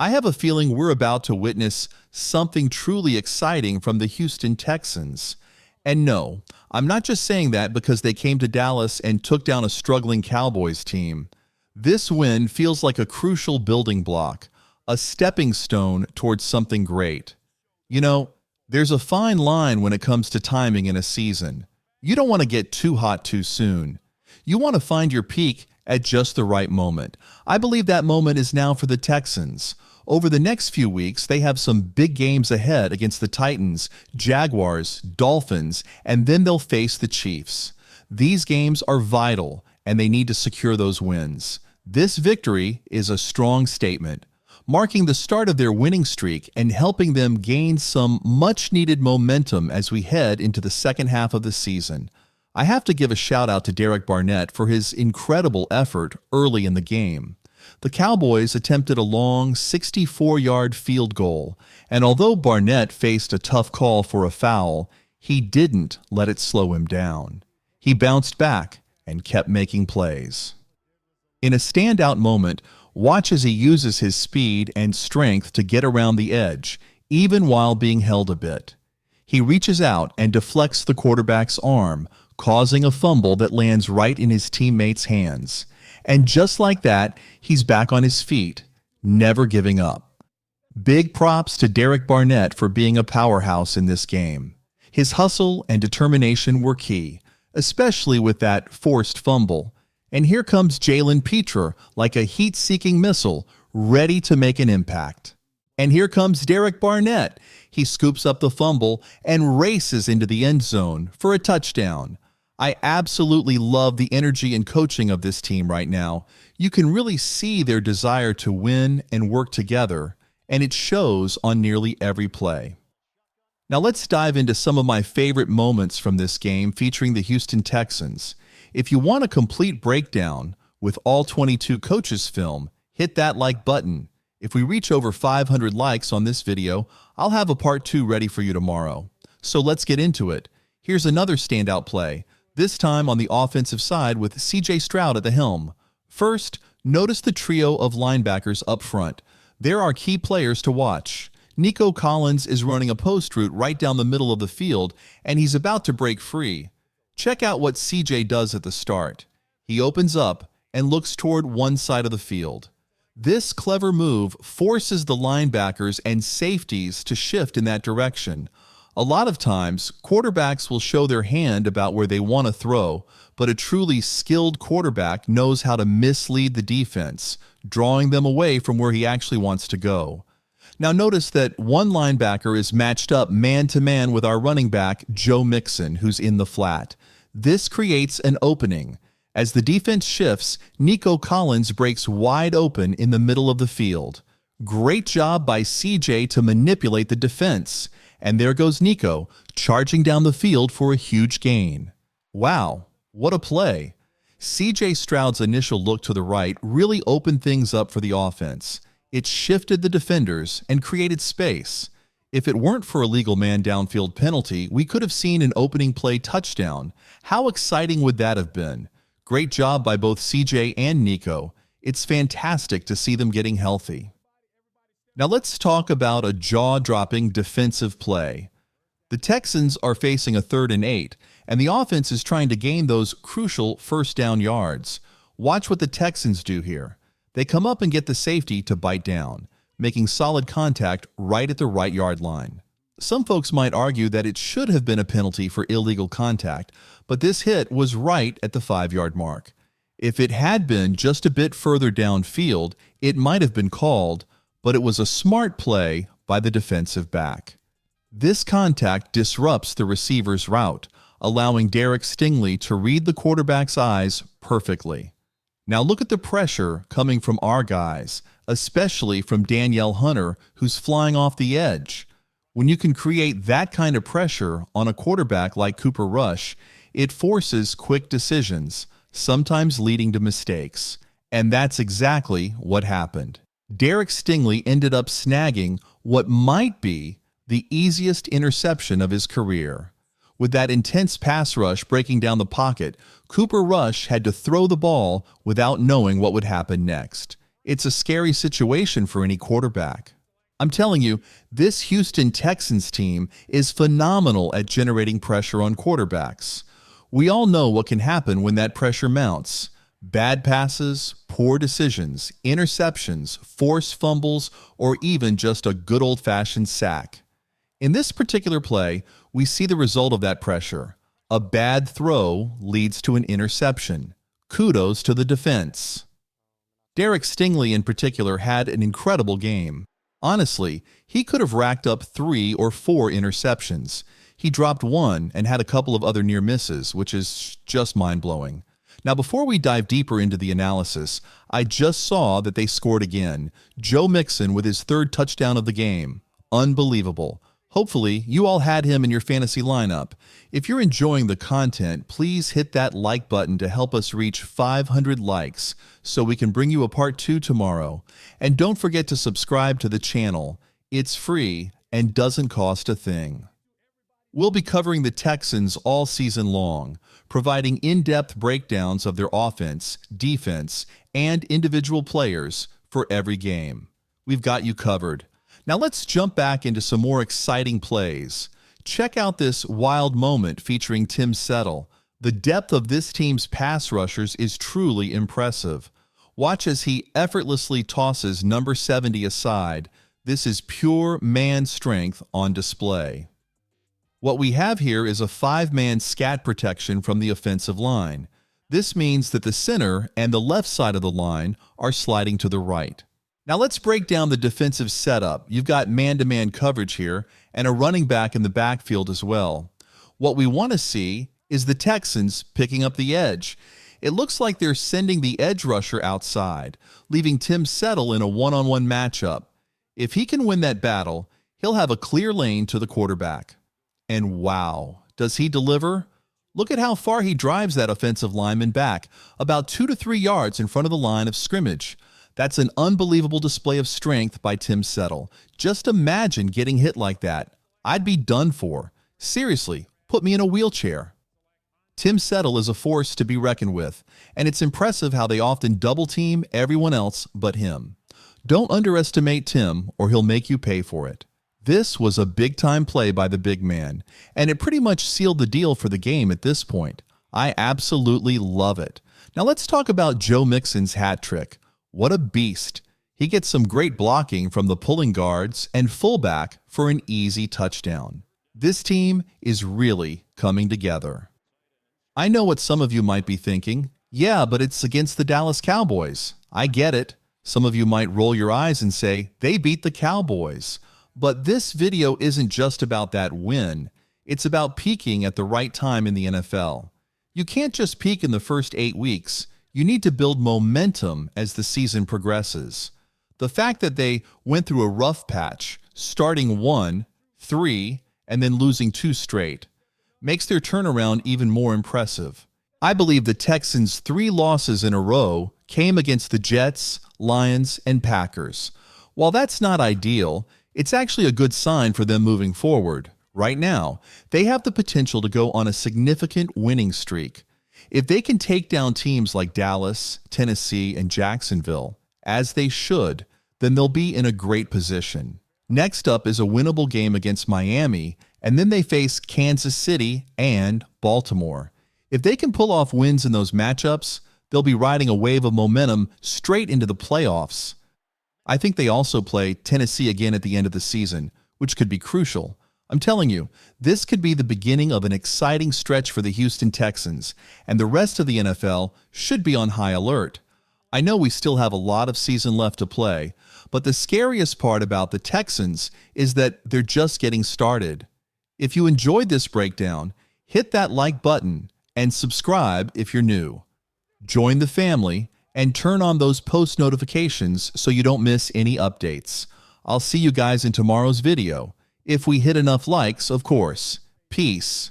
I have a feeling we're about to witness something truly exciting from the Houston Texans. And no, I'm not just saying that because they came to Dallas and took down a struggling Cowboys team. This win feels like a crucial building block, a stepping stone towards something great. You know, there's a fine line when it comes to timing in a season. You don't want to get too hot too soon. You want to find your peak at just the right moment. I believe that moment is now for the Texans. Over the next few weeks, they have some big games ahead against the Titans, Jaguars, Dolphins, and then they'll face the Chiefs. These games are vital, and they need to secure those wins. This victory is a strong statement, marking the start of their winning streak and helping them gain some much-needed momentum as we head into the second half of the season. I have to give a shout-out to Derek Barnett for his incredible effort early in the game. The Cowboys attempted a long 64-yard field goal, and although Barnett faced a tough call for a foul, he didn't let it slow him down. He bounced back and kept making plays. In a standout moment, watch as he uses his speed and strength to get around the edge, even while being held a bit. He reaches out and deflects the quarterback's arm, causing a fumble that lands right in his teammate's hands. And just like that, he's back on his feet, never giving up. Big props to Derek Barnett for being a powerhouse in this game. His hustle and determination were key, especially with that forced fumble. And here comes Jalen Petre like a heat-seeking missile, ready to make an impact. And here comes Derek Barnett. He scoops up the fumble and races into the end zone for a touchdown. I absolutely love the energy and coaching of this team right now. You can really see their desire to win and work together, and it shows on nearly every play. Now let's dive into some of my favorite moments from this game featuring the Houston Texans. If you want a complete breakdown with all 22 coaches film, hit that like button. If we reach over 500 likes on this video, I'll have a part 2 ready for you tomorrow. So let's get into it. Here's another standout play, this time on the offensive side with C.J. Stroud at the helm. First, notice the trio of linebackers up front. There are key players to watch. Nico Collins is running a post route right down the middle of the field, and he's about to break free. Check out what C.J. does at the start. He opens up and looks toward one side of the field. This clever move forces the linebackers and safeties to shift in that direction. A lot of times, quarterbacks will show their hand about where they want to throw, but a truly skilled quarterback knows how to mislead the defense, drawing them away from where he actually wants to go. Now notice that one linebacker is matched up man-to-man with our running back, Joe Mixon, who's in the flat. This creates an opening. As the defense shifts, Nico Collins breaks wide open in the middle of the field. Great job by CJ to manipulate the defense. And there goes Nico, charging down the field for a huge gain. Wow, what a play. C.J. Stroud's initial look to the right really opened things up for the offense. It shifted the defenders and created space. If it weren't for a legal man downfield penalty, we could have seen an opening play touchdown. How exciting would that have been? Great job by both C.J. and Nico. It's fantastic to see them getting healthy. Now let's talk about a jaw-dropping defensive play. The Texans are facing a 3rd and 8, and the offense is trying to gain those crucial first down yards. Watch what the Texans do here. They come up and get the safety to bite down, making solid contact right at the right yard line. Some folks might argue that it should have been a penalty for illegal contact, but this hit was right at the 5-yard mark. If it had been just a bit further downfield, it might have been called, but it was a smart play by the defensive back. This contact disrupts the receiver's route, allowing Derek Stingley to read the quarterback's eyes perfectly. Now look at the pressure coming from our guys, especially from Danielle Hunter, who's flying off the edge. When you can create that kind of pressure on a quarterback like Cooper Rush, it forces quick decisions, sometimes leading to mistakes. And that's exactly what happened. Derek Stingley ended up snagging what might be the easiest interception of his career. With that intense pass rush breaking down the pocket, Cooper Rush had to throw the ball without knowing what would happen next. It's a scary situation for any quarterback. I'm telling you, this Houston Texans team is phenomenal at generating pressure on quarterbacks. We all know what can happen when that pressure mounts. Bad passes, poor decisions, interceptions, forced fumbles, or even just a good old-fashioned sack. In this particular play, we see the result of that pressure. A bad throw leads to an interception. Kudos to the defense. Derek Stingley in particular had an incredible game. Honestly, he could have racked up 3 or 4 interceptions. He dropped one and had a couple of other near misses, which is just mind-blowing. Now, before we dive deeper into the analysis, I just saw that they scored again. Joe Mixon with his 3rd touchdown of the game. Unbelievable. Hopefully, you all had him in your fantasy lineup. If you're enjoying the content, please hit that like button to help us reach 500 likes so we can bring you a part 2 tomorrow. And don't forget to subscribe to the channel. It's free and doesn't cost a thing. We'll be covering the Texans all season long, providing in-depth breakdowns of their offense, defense, and individual players for every game. We've got you covered. Now let's jump back into some more exciting plays. Check out this wild moment featuring Tim Settle. The depth of this team's pass rushers is truly impressive. Watch as he effortlessly tosses number 70 aside. This is pure man strength on display. What we have here is a 5-man scat protection from the offensive line. This means that the center and the left side of the line are sliding to the right. Now let's break down the defensive setup. You've got man-to-man coverage here and a running back in the backfield as well. What we want to see is the Texans picking up the edge. It looks like they're sending the edge rusher outside, leaving Tim Settle in a one-on-one matchup. If he can win that battle, he'll have a clear lane to the quarterback. And wow, does he deliver? Look at how far he drives that offensive lineman back, about 2 to 3 yards in front of the line of scrimmage. That's an unbelievable display of strength by Tim Settle. Just imagine getting hit like that. I'd be done for. Seriously, put me in a wheelchair. Tim Settle is a force to be reckoned with, and it's impressive how they often double-team everyone else but him. Don't underestimate Tim, or he'll make you pay for it. This was a big-time play by the big man, and it pretty much sealed the deal for the game at this point. I absolutely love it. Now let's talk about Joe Mixon's hat trick. What a beast. He gets some great blocking from the pulling guards and fullback for an easy touchdown. This team is really coming together. I know what some of you might be thinking. Yeah, but it's against the Dallas Cowboys. I get it. Some of you might roll your eyes and say, they beat the Cowboys. But this video isn't just about that win. It's about peaking at the right time in the NFL. You can't just peak in the first 8 weeks. You need to build momentum as the season progresses. The fact that they went through a rough patch, starting 1, 3, and then losing 2 straight, makes their turnaround even more impressive. I believe the Texans' 3 losses in a row came against the Jets, Lions, and Packers. While that's not ideal, it's actually a good sign for them moving forward. Right now, they have the potential to go on a significant winning streak. If they can take down teams like Dallas, Tennessee, and Jacksonville, as they should, then they'll be in a great position. Next up is a winnable game against Miami, and then they face Kansas City and Baltimore. If they can pull off wins in those matchups, they'll be riding a wave of momentum straight into the playoffs. I think they also play Tennessee again at the end of the season, which could be crucial. I'm telling you, this could be the beginning of an exciting stretch for the Houston Texans, and the rest of the NFL should be on high alert. I know we still have a lot of season left to play, but the scariest part about the Texans is that they're just getting started. If you enjoyed this breakdown, hit that like button and subscribe if you're new. Join the family and turn on those post notifications so you don't miss any updates. I'll see you guys in tomorrow's video. If we hit enough likes, of course. Peace.